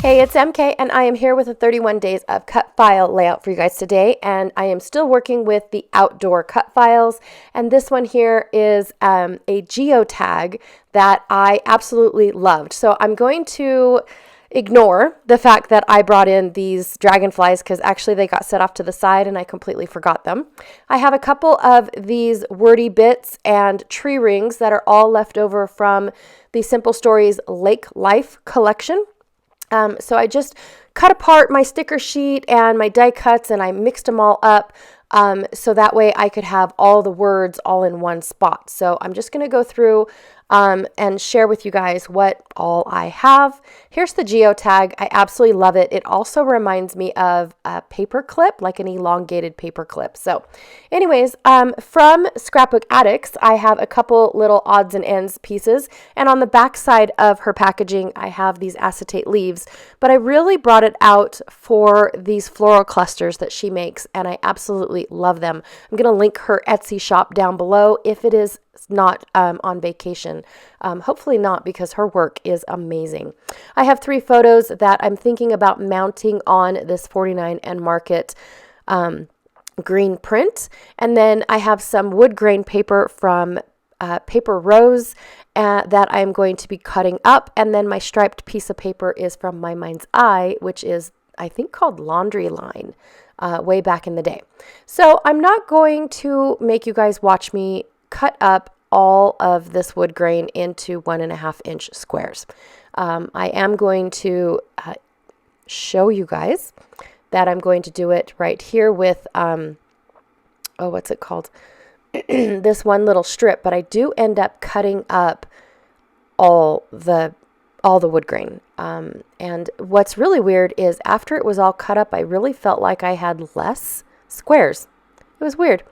Hey, it's MK, and I am here with a 31 days of cut file layout for you guys today, and I am still working with the outdoor cut files, and this one here is a geotag that I absolutely loved. So I'm going to ignore the fact that I brought in these dragonflies because actually they got set off to the side and I completely forgot them. I have a couple of these wordy bits and tree rings that are all left over from the Simple Stories Lake Life collection. So I just cut apart my sticker sheet and my die cuts and I mixed them all up so that way I could have all the words all in one spot. So I'm just going to go through and share with you guys what all I have. Here's the geotag. I absolutely love it. It also reminds me of a paper clip, like an elongated paper clip. So anyways, from Scrapbook Addicts, I have a couple little odds and ends pieces. And on the back side of her packaging, I have these acetate leaves. But I really brought it out for these floral clusters that she makes, and I absolutely love them. I'm going to link her Etsy shop down below if it is not on vacation. Hopefully not, because her work is amazing. I have 3 photos that I'm thinking about mounting on this 49 and Market green print. And then I have some wood grain paper from Paper Rose that I'm going to be cutting up. And then my striped piece of paper is from My Mind's Eye, which is, I think, called Laundry Line way back in the day. So I'm not going to make you guys watch me cut up all of this wood grain into 1.5-inch squares. I am going to show you guys that I'm going to do it right here with, what's it called? This one little strip, but I do end up cutting up all the wood grain. And what's really weird is after it was all cut up, I really felt like I had less squares. It was weird.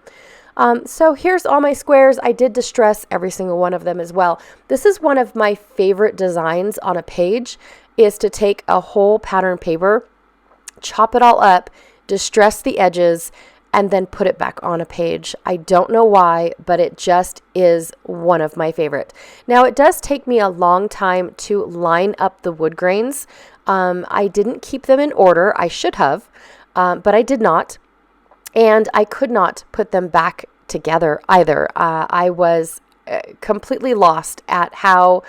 So here's all my squares. I did distress every single one of them as well. This is one of my favorite designs on a page, is to take a whole pattern paper, chop it all up, distress the edges, and then put it back on a page. I don't know why, but it just is one of my favorite. Now, it does take me a long time to line up the wood grains. I didn't keep them in order. I should have, but I did not. And I could not put them back together either. I was completely lost at how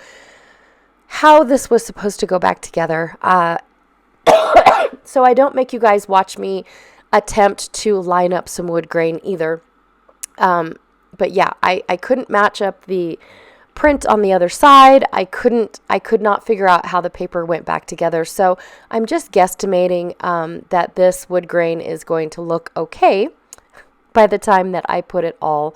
this was supposed to go back together. So I don't make you guys watch me attempt to line up some wood grain either. But yeah, I couldn't match up the print on the other side. I could not figure out how the paper went back together. So I'm just guesstimating that this wood grain is going to look okay by the time that I put it all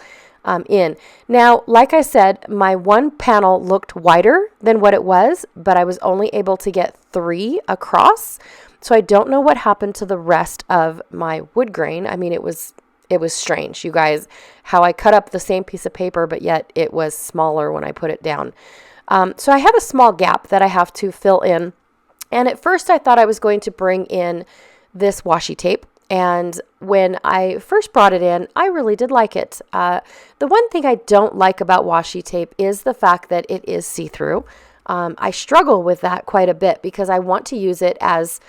in. Now, like I said, my one panel looked wider than what it was, but I was only able to get 3 across. So I don't know what happened to the rest of my wood grain. I mean, it was strange, you guys, how I cut up the same piece of paper, but yet it was smaller when I put it down. So I have a small gap that I have to fill in. And at first I thought I was going to bring in this washi tape. And when I first brought it in, I really did like it. The one thing I don't like about washi tape is the fact that it is see-through. I struggle with that quite a bit because I want to use it as,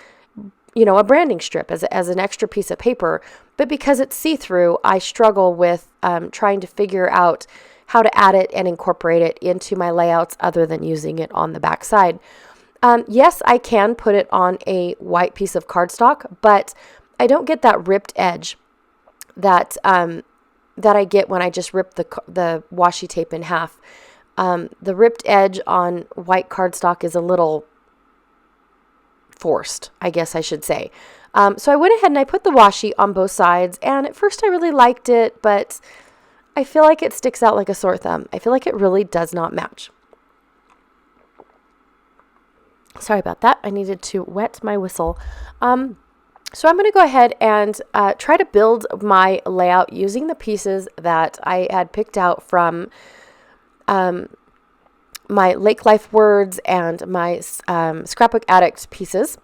a branding strip, as an extra piece of paper. But because it's see-through, I struggle with trying to figure out how to add it and incorporate it into my layouts other than using it on the back side. Yes, I can put it on a white piece of cardstock, but I don't get that ripped edge that I get when I just rip the washi tape in half. The ripped edge on white cardstock is a little forced, I guess I should say. So I went ahead and I put the washi on both sides, and at first I really liked it, but I feel like it sticks out like a sore thumb. I feel like it really does not match. Sorry about that. I needed to wet my whistle. So I'm going to go ahead and try to build my layout using the pieces that I had picked out from my Lake Life words and my Scrapbook Addict pieces.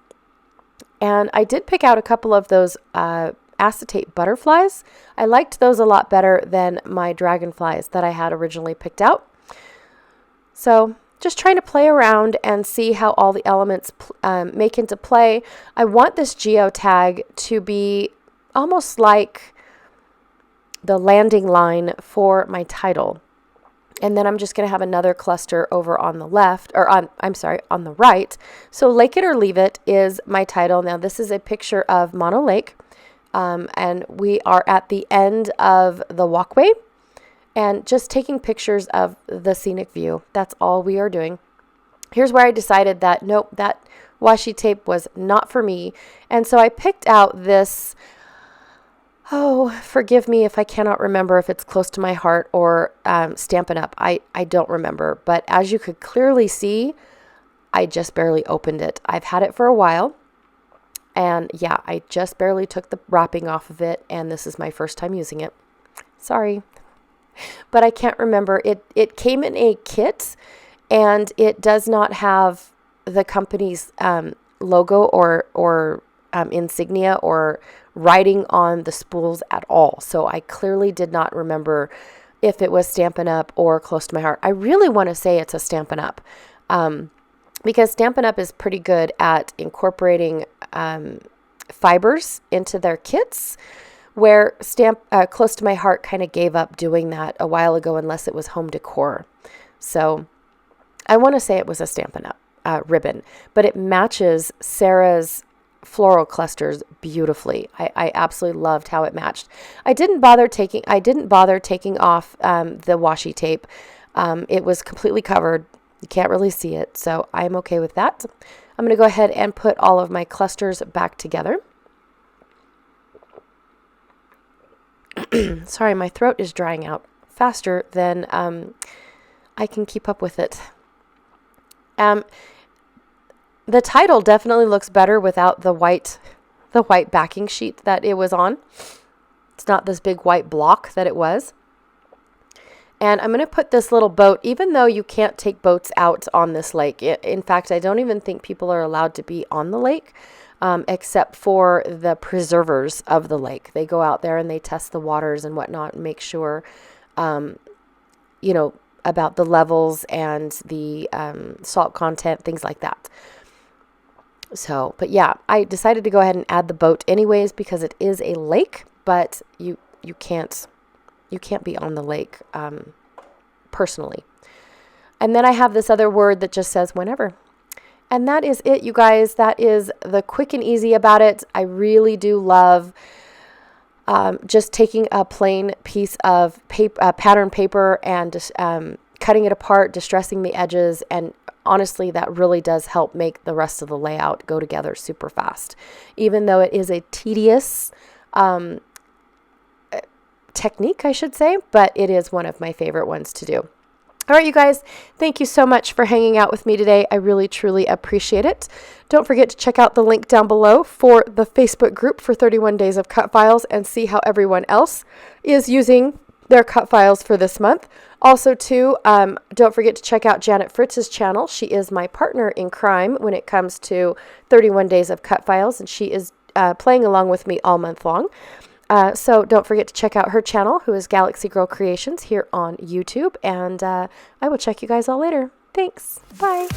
And I did pick out a couple of those acetate butterflies. I liked those a lot better than my dragonflies that I had originally picked out. So just trying to play around and see how all the elements make into play. I want this geotag to be almost like the landing line for my title. And then I'm just going to have another cluster over on the left, or on the right. So Lake It or Leave It is my title. Now this is a picture of Mono Lake. And we are at the end of the walkway and just taking pictures of the scenic view. That's all we are doing. Here's where I decided that, nope, that washi tape was not for me. And so I picked out this, oh, forgive me if I cannot remember if it's Close to My Heart or Stampin' Up. I don't remember. But as you could clearly see, I just barely opened it. I've had it for a while. And yeah, I just barely took the wrapping off of it. And this is my first time using it. Sorry. But I can't remember. It came in a kit. And it does not have the company's logo or insignia or writing on the spools at all. So I clearly did not remember if it was Stampin' Up or Close to My Heart. I really want to say it's a Stampin' Up because Stampin' Up is pretty good at incorporating fibers into their kits, where Close to My Heart kind of gave up doing that a while ago unless it was home decor. So I want to say it was a Stampin' Up ribbon, but it matches Sarah's floral clusters beautifully. I absolutely loved how it matched. I didn't bother taking off the washi tape. It was completely covered. You can't really see it, so I'm okay with that. I'm going to go ahead and put all of my clusters back together. Sorry, my throat is drying out faster than I can keep up with it. The title definitely looks better without the white backing sheet that it was on. It's not this big white block that it was. And I'm going to put this little boat, even though you can't take boats out on this lake. In fact, I don't even think people are allowed to be on the lake, except for the preservers of the lake. They go out there and they test the waters and whatnot and make sure, about the levels and the salt content, things like that. So, but yeah, I decided to go ahead and add the boat anyways because it is a lake, but you can't be on the lake personally. And then I have this other word that just says whenever. And that is it, you guys. That is the quick and easy about it. I really do love just taking a plain piece of pattern paper and just cutting it apart, distressing the edges, and honestly, that really does help make the rest of the layout go together super fast. Even though it is a tedious technique, I should say, but it is one of my favorite ones to do. All right, you guys, thank you so much for hanging out with me today. I really, truly appreciate it. Don't forget to check out the link down below for the Facebook group for 31 Days of Cut Files and see how everyone else is using their cut files for this month. Also, too, don't forget to check out Janet Fritz's channel. She is my partner in crime when it comes to 31 Days of Cut Files, and she is playing along with me all month long. So don't forget to check out her channel, who is Galaxy Girl Creations, here on YouTube. And I will check you guys all later. Thanks. Bye.